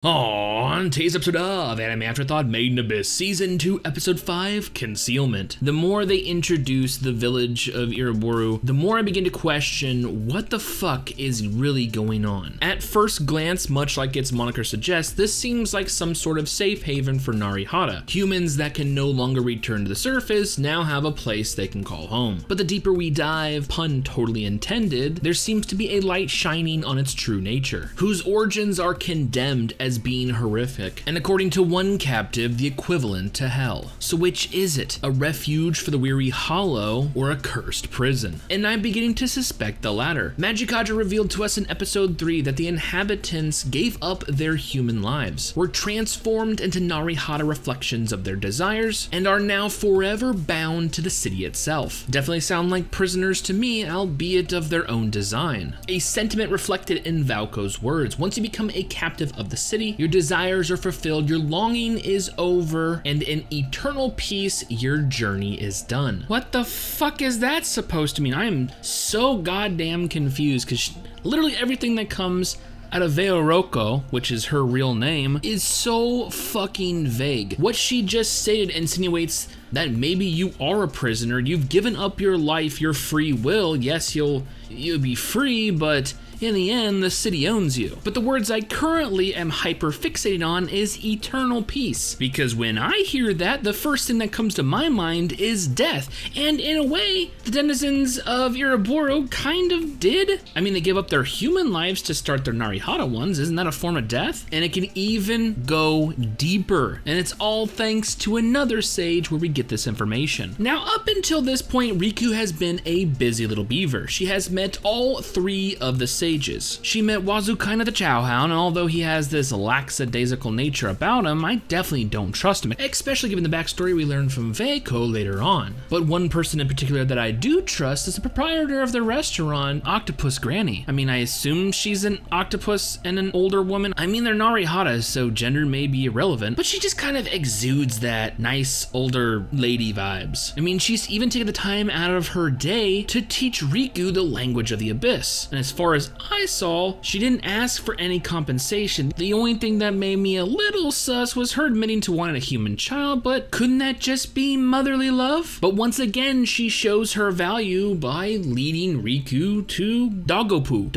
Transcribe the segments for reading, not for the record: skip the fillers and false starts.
On today's episode of Anime Afterthought Made in Abyss, Season 2, Episode 5, Concealment. The more they introduce the village of Iruburu, the more I begin to question what the fuck is really going on. At first glance, much like its moniker suggests, this seems like some sort of safe haven for Narihata. Humans that can no longer return to the surface now have a place they can call home. But the deeper we dive, pun totally intended, there seems to be a light shining on its true nature, whose origins are condemned as being horrific, and according to one captive, the equivalent to hell. So which is it? A refuge for the weary hollow, or a cursed prison? And I'm beginning to suspect the latter. Magikaja revealed to us in episode 3 that the inhabitants gave up their human lives, were transformed into Narihata reflections of their desires, and are now forever bound to the city itself. Definitely sound like prisoners to me, albeit of their own design. A sentiment reflected in Valko's words: once you become a captive of the city, your desires are fulfilled, your longing is over, and in eternal peace, your journey is done. What the fuck is that supposed to mean? I am so goddamn confused, because literally everything that comes out of Veoroko, which is her real name, is so fucking vague. What she just stated insinuates that maybe you are a prisoner, you've given up your life, your free will. Yes, you'll be free, but in the end, the city owns you. But the words I currently am hyper fixated on is eternal peace. Because when I hear that, the first thing that comes to my mind is death. And in a way, the denizens of Iruburu kind of did. I mean, they give up their human lives to start their Narihata ones. Isn't that a form of death? And it can even go deeper. And it's all thanks to another sage where we get this information. Now, up until this point, Riku has been a busy little beaver. She has met all three of the sages. She met Wazukaina the Chowhound, and although he has this lackadaisical nature about him, I definitely don't trust him, especially given the backstory we learned from Veiko later on. But one person in particular that I do trust is the proprietor of the restaurant, Octopus Granny. I mean, I assume she's an octopus and an older woman. I mean, they're Narihata, so gender may be irrelevant, but she just kind of exudes that nice older lady vibes. I mean, she's even taken the time out of her day to teach Riku the language of the abyss. And as far as I saw, she didn't ask for any compensation. The only thing that made me a little sus was her admitting to wanting a human child, but couldn't that just be motherly love? But once again, she shows her value by leading Riku to Dogopu,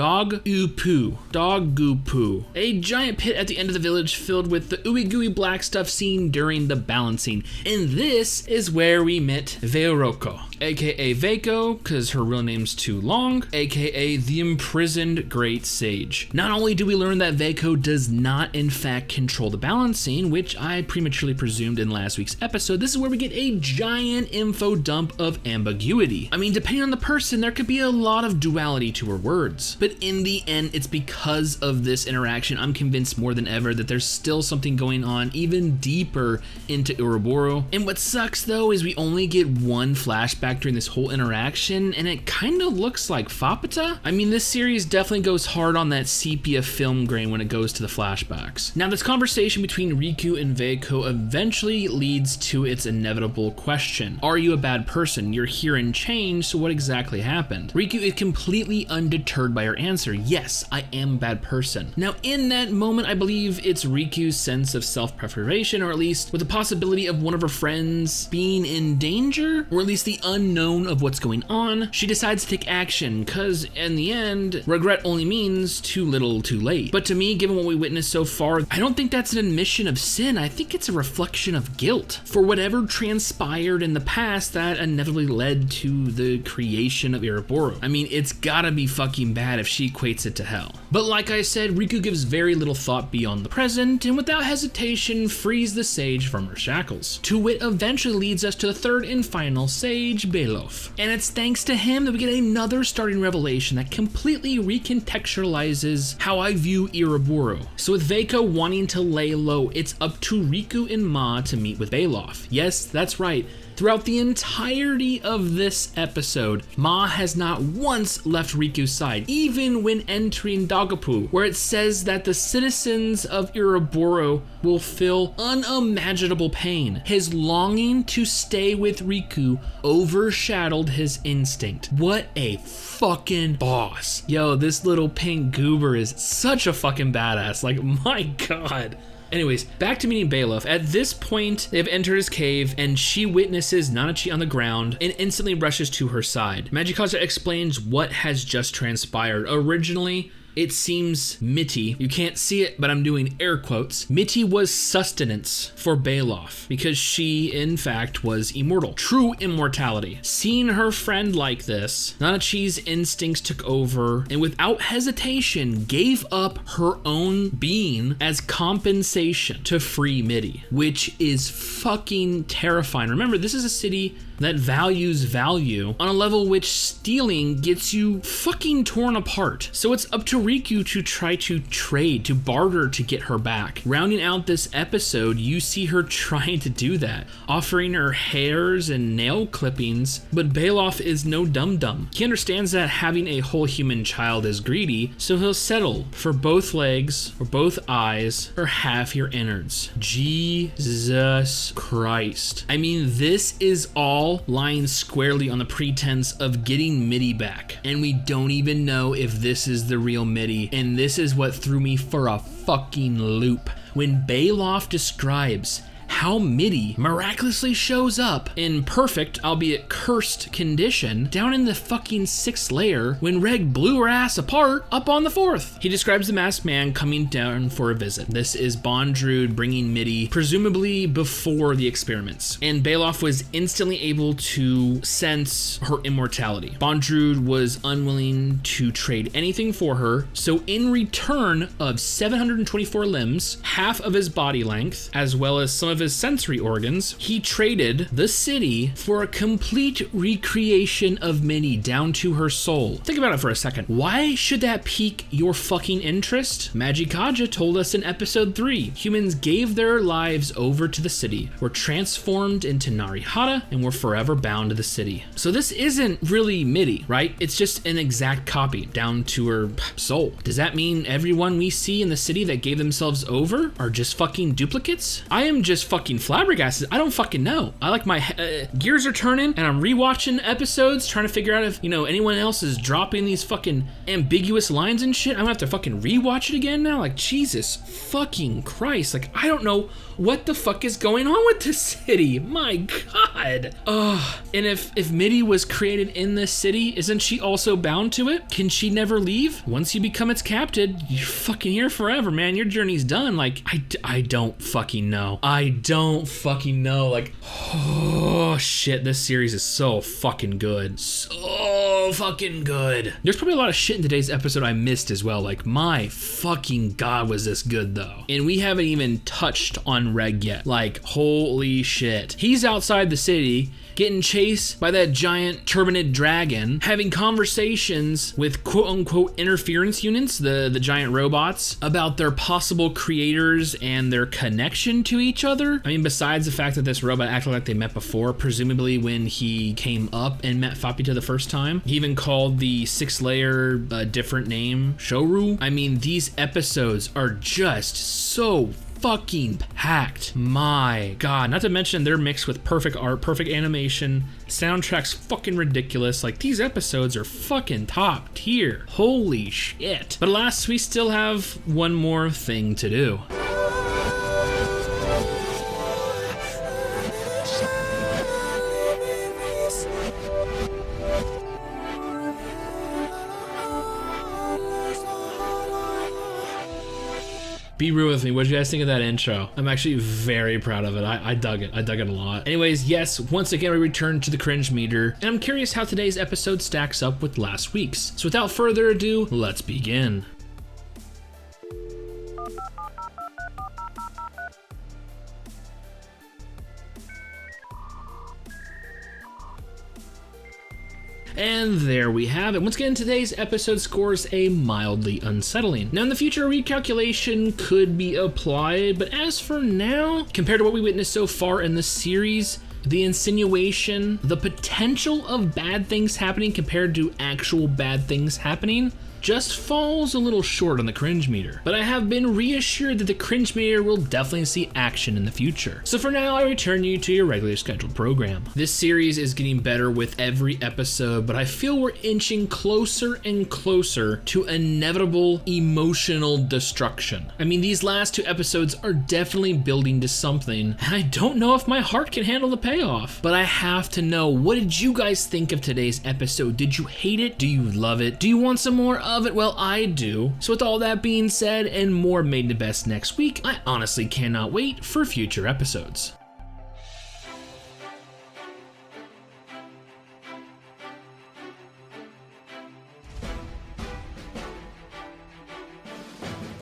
a giant pit at the end of the village filled with the ooey gooey black stuff seen during the balancing. And this is where we met Veoroko, aka Veiko, because her real name's too long, aka the imprisoned great sage. Not only do we learn that Veiko does not in fact control the balancing, which I prematurely presumed in last week's episode, this is where we get a giant info dump of ambiguity. I mean, depending on the person, there could be a lot of duality to her words. But in the end, it's because of this interaction I'm convinced more than ever that there's still something going on even deeper into Iruburu. And what sucks though is we only get one flashback during this whole interaction, and it kind of looks like Fapata. I mean, this series definitely goes hard on that sepia film grain when it goes to the flashbacks. Now, this conversation between Riku and Veiko eventually leads to its inevitable question. Are you a bad person? You're here and changed, so what exactly happened? Riku is completely undeterred by her answer. Yes, I am a bad person. Now, in that moment, I believe it's Riku's sense of self-preservation, or at least with the possibility of one of her friends being in danger, or at least the unknown of what's going on. She decides to take action, cause in the end, regret only means too little too late. But to me, given what we witnessed so far, I don't think that's an admission of sin. I think it's a reflection of guilt for whatever transpired in the past that inevitably led to the creation of Iruburu. I mean, it's gotta be fucking bad if she equates it to hell. But like I said, Riku gives very little thought beyond the present, and without hesitation frees the sage from her shackles. To wit eventually leads us to the third and final sage, Belof. And it's thanks to him that we get another starting revelation that completely recontextualizes how I view Iruburu. So with Veiko wanting to lay low, it's up to Riku and Ma to meet with Belof. Yes, that's right. Throughout the entirety of this episode, Ma has not once left Riku's side, even when entering Dagapu, where it says that the citizens of Iruburu will feel unimaginable pain. His longing to stay with Riku overshadowed his instinct. What a fucking boss. Yo, this little pink goober is such a fucking badass. Like, my god. Anyways, back to meeting Bailoff. At this point, they've entered his cave, and she witnesses Nanachi on the ground and instantly rushes to her side. Magikaza explains what has just transpired. Originally, it seems Mitty, you can't see it, but I'm doing air quotes. Mitty was sustenance for Bailoff because she, in fact, was immortal. True immortality. Seeing her friend like this, Nanachi's instincts took over and without hesitation gave up her own being as compensation to free Mitty, which is fucking terrifying. Remember, this is a city that values value on a level which stealing gets you fucking torn apart. So it's up to Riku to try to trade, to barter to get her back. Rounding out this episode, you see her trying to do that, offering her hairs and nail clippings, but Bailoff is no dum-dum. He understands that having a whole human child is greedy, so he'll settle for both legs, or both eyes, or half your innards. Jesus Christ. I mean, this is all lying squarely on the pretense of getting Mitty back. And we don't even know if this is the real Mitty. And this is what threw me for a fucking loop. When Bailoff describes how Mitty miraculously shows up in perfect, albeit cursed condition down in the fucking 6th layer when Reg blew her ass apart up on the 4th. He describes the masked man coming down for a visit. This is Bondrewd bringing Mitty, presumably before the experiments. And Bailoff was instantly able to sense her immortality. Bondrewd was unwilling to trade anything for her, so in return of 724 limbs, half of his body length, as well as some of his sensory organs, he traded the city for a complete recreation of Mitty down to her soul. Think about it for a second. Why should that pique your fucking interest? Magikaja told us in episode 3, humans gave their lives over to the city, were transformed into Narihara, and were forever bound to the city. So this isn't really Mitty, right? It's just an exact copy down to her soul. Does that mean everyone we see in the city that gave themselves over are just fucking duplicates? I am just fucking flabbergasted. I don't fucking know. I like my gears are turning and I'm rewatching episodes trying to figure out if, anyone else is dropping these fucking ambiguous lines and shit. I'm gonna have to fucking rewatch it again now. Like, Jesus fucking Christ. Like, I don't know what the fuck is going on with this city. My God. Ugh. And if Mitty was created in this city, isn't she also bound to it? Can she never leave? Once you become its captain, you're fucking here forever, man. Your journey's done. Like, I don't fucking know. I don't fucking know. Like, oh shit, this series is so fucking good. So fucking good. There's probably a lot of shit in today's episode I missed as well. Like, my fucking God, was this good though. And we haven't even touched on Reg yet. Like, holy shit. He's outside the city, getting chased by that giant turbaned dragon, having conversations with quote-unquote interference units, the giant robots, about their possible creators and their connection to each other. I mean, besides the fact that this robot acted like they met before, presumably when he came up and met Fapita the first time. He even called the 6th layer a different name, Shoru. I mean, these episodes are just so fucking packed. My God. Not to mention they're mixed with perfect art, perfect animation, soundtrack's fucking ridiculous. Like, these episodes are fucking top tier. Holy shit. But alas, we still have one more thing to do. Be real with me. What did you guys think of that intro? I'm actually very proud of it. I dug it. I dug it a lot. Anyways, yes, once again, we return to the cringe meter, and I'm curious how today's episode stacks up with last week's. So without further ado, let's begin. And there we have it. Once again, today's episode scores a mildly unsettling. Now in the future, a recalculation could be applied, but as for now, compared to what we witnessed so far in the series, the insinuation, the potential of bad things happening compared to actual bad things happening just falls a little short on the cringe meter. But I have been reassured that the cringe meter will definitely see action in the future. So for now, I return you to your regularly scheduled program. This series is getting better with every episode, but I feel we're inching closer and closer to inevitable emotional destruction. I mean, these last 2 episodes are definitely building to something, and I don't know if my heart can handle the payoff. But I have to know, what did you guys think of today's episode? Did you hate it? Do you love it? Do you want some more of it? Well, I do. So with all that being said and more made to best next week, I honestly cannot wait for future episodes.